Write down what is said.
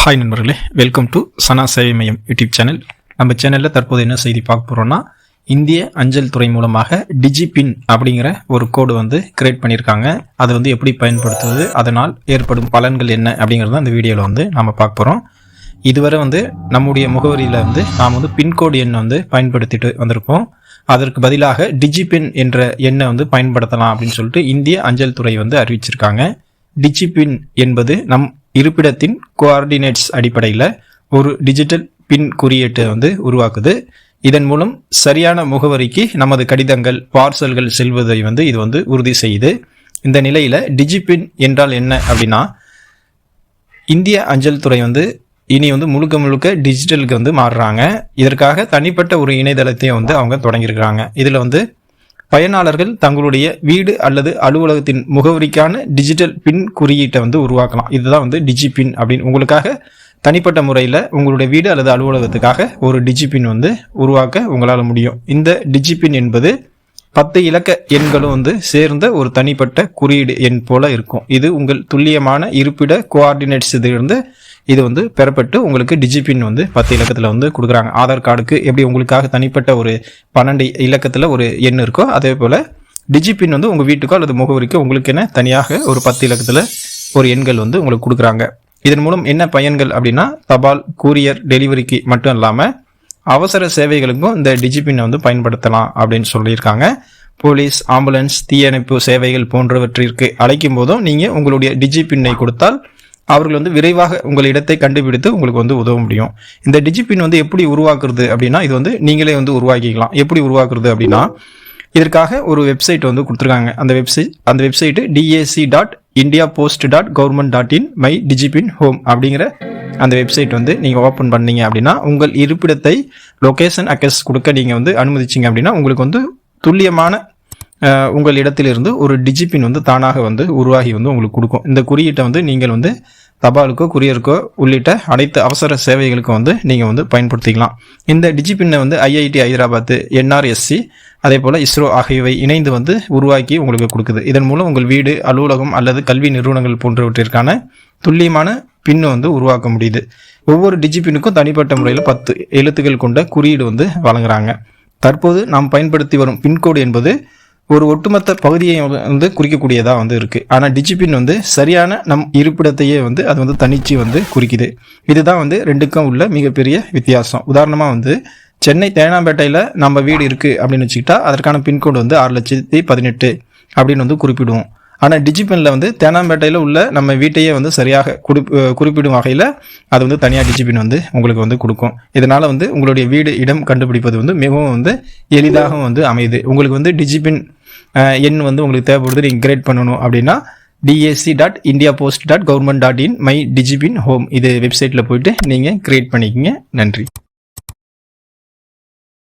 Hi நண்பர்களே, welcome to சனா சேவை மையம் யூடியூப் சேனல். நம்ம சேனலில் தற்போது என்ன செய்தி பார்க்க போகிறோன்னா, இந்திய அஞ்சல் துறை மூலமாக டிஜிபின் அப்படிங்கிற ஒரு கோடு வந்து கிரியேட் பண்ணியிருக்காங்க. அதை வந்து எப்படி பயன்படுத்துவது, அதனால் ஏற்படும் பலன்கள் என்ன அப்படிங்கிறத அந்த வீடியோவில் வந்து நம்ம பார்க்க போகிறோம். இதுவரை வந்து நம்முடைய முகவரியில் வந்து நாம் வந்து பின்கோடு எண்ணை வந்து பயன்படுத்திட்டு வந்திருப்போம். அதற்கு பதிலாக டிஜிபின் என்ற எண்ணை வந்து பயன்படுத்தலாம் அப்படின்னு சொல்லிட்டு இந்திய அஞ்சல் துறை வந்து அறிவிச்சிருக்காங்க. டிஜிபின் என்பது நம் இருப்பிடத்தின் கோஆர்டினேட்ஸ் அடிப்படையில் ஒரு டிஜிட்டல் பின் குறியீட்டை வந்து உருவாக்குது. இதன் மூலம் சரியான முகவரிக்கு நமது கடிதங்கள், பார்சல்கள் செல்வதை வந்து இது வந்து உறுதி செய்யுது. இந்த நிலையில் டிஜிபின் என்றால் என்ன அப்படின்னா, இந்திய அஞ்சல் துறை வந்து இனி வந்து முழுக்க டிஜிட்டலுக்கு வந்து மாறுறாங்க. இதற்காக தனிப்பட்ட ஒரு இணையதளத்தையும் வந்து அவங்க தொடங்கியிருக்கிறாங்க. இதில் வந்து பயனாளர்கள் தங்களுடைய வீடு அல்லது அலுவலகத்தின் முகவரிக்கான டிஜிட்டல் பின் குறியீட்டை வந்து உருவாக்கலாம். இதுதான் வந்து டிஜிபின் அப்படின்னு உங்களுக்காக தனிப்பட்ட முறையில் உங்களுடைய வீடு அல்லது அலுவலகத்துக்காக ஒரு டிஜிபின் வந்து உருவாக்க உங்களால் முடியும். இந்த டிஜிபின் என்பது 10 இலக்க எண்களும் வந்து சேர்ந்த ஒரு தனிப்பட்ட குறியீடு எண் போல இருக்கும். இது உங்கள் துல்லியமான இருப்பிட கோஆர்டினேட்ஸ் இதிலிருந்து இது வந்து பெறப்பட்டு உங்களுக்கு டிஜிபின் வந்து 10 இலக்கத்தில் வந்து கொடுக்குறாங்க. ஆதார் கார்டுக்கு எப்படி உங்களுக்காக தனிப்பட்ட ஒரு 12 இலக்கத்தில் ஒரு எண் இருக்கோ, அதே போல் டிஜிபின் வந்து உங்கள் வீட்டுக்கோ அல்லது முகவரிக்கோ உங்களுக்கு என்ன தனியாக ஒரு 10 இலக்கத்தில் ஒரு எண்கள் வந்து உங்களுக்கு கொடுக்குறாங்க. இதன் மூலம் என்ன பயன்கள் அப்படின்னா, தபால், கூரியர் டெலிவரிக்கு மட்டும் இல்லாமல் அவசர சேவைகளுக்கும் இந்த டிஜிபின் வந்து பயன்படுத்தலாம் அப்படின்னு சொல்லியிருக்காங்க. போலீஸ், ஆம்புலன்ஸ், தீயணைப்பு சேவைகள் போன்றவற்றிற்கு அழைக்கும் போதும் நீங்கள் உங்களுடைய டிஜிபின்னை கொடுத்தால் அவர்கள் வந்து விரைவாக உங்கள் இடத்தை கண்டுபிடித்து உங்களுக்கு வந்து உதவ முடியும். இந்த டிஜிபின் வந்து எப்படி உருவாக்குறது அப்படின்னா, இது வந்து நீங்களே வந்து உருவாக்கிக்கலாம். எப்படி உருவாக்குறது அப்படின்னா, இதற்காக ஒரு வெப்சைட் வந்து கொடுத்துருக்காங்க. அந்த வெப்சைட்டு dac.indiapost.government.in mydigipin home அப்படிங்கிற அந்த வெப்சைட் வந்து நீங்கள் ஓப்பன் பண்ணீங்க அப்படின்னா, உங்கள் இருப்பிடத்தை லொக்கேஷன் அக்சஸ் கொடுக்க நீங்கள் வந்து அனுமதிச்சிங்க அப்படின்னா, உங்களுக்கு வந்து துல்லியமான உங்கள் இடத்திலிருந்து ஒரு டிஜிபின் வந்து தானாக வந்து உருவாகி வந்து உங்களுக்கு கொடுக்கும். இந்த குறியீட்டை வந்து நீங்கள் வந்து தபாலுக்கோ குரியருக்கோ உள்ளிட்ட அனைத்து அவசர சேவைகளுக்கும் வந்து நீங்கள் வந்து பயன்படுத்திக்கலாம். இந்த டிஜிபின்னை வந்து ஐஐடி ஹைதராபாத், என்ஆர்எஸ்சி, அதே போல் இஸ்ரோ ஆகியவை இணைந்து வந்து உருவாக்கி உங்களுக்கு கொடுக்குது. இதன் மூலம் உங்கள் வீடு, அலுவலகம் அல்லது கல்வி நிறுவனங்கள் போன்றவற்றிற்கான துல்லியமான பின்னு வந்து உருவாக்க முடியுது. ஒவ்வொரு டிஜிபினுக்கும் தனிப்பட்ட முறையில் 10 எழுத்துக்கள் கொண்ட குறியீடு வந்து வழங்குறாங்க. தற்போது நாம் பயன்படுத்தி வரும் பின்கோடு என்பது ஒரு ஒட்டுமொத்த பகுதியை வந்து குறிக்கக்கூடியதாக வந்து இருக்குது. ஆனால் டிஜிபின் வந்து சரியான நம் இருப்பிடத்தையே வந்து அது வந்து தனிச்சு வந்து குறிக்குது. இதுதான் வந்து ரெண்டுக்கும் உள்ள மிகப்பெரிய வித்தியாசம். உதாரணமாக வந்து சென்னை தேனாம்பேட்டையில் நம்ம வீடு இருக்குது அப்படின்னு வச்சுக்கிட்டா அதற்கான பின்கோடு வந்து 6,18,000 அப்படின்னு வந்து குறிப்பிடுவோம். ஆனால் டிஜிபினில் வந்து தேனாம்பேட்டையில் உள்ள நம்ம வீட்டையே வந்து சரியாக குறிப்பிடும் வகையில் அது வந்து தனியாக டிஜிபின் வந்து உங்களுக்கு வந்து கொடுக்கும். இதனால் வந்து உங்களுடைய வீடு இடம் கண்டுபிடிப்பது வந்து மிகவும் வந்து எளிதாக வந்து அமையுது. உங்களுக்கு வந்து டிஜிபின் எண் வந்து உங்களுக்கு தேவைப்படுது, நீங்கள் கிரியேட் பண்ணணும் அப்படின்னா dac.indiapost.government.in mydigipin home இது வெப்சைட்டில் போயிட்டு நீங்கள் கிரியேட் பண்ணிக்கங்க. நன்றி.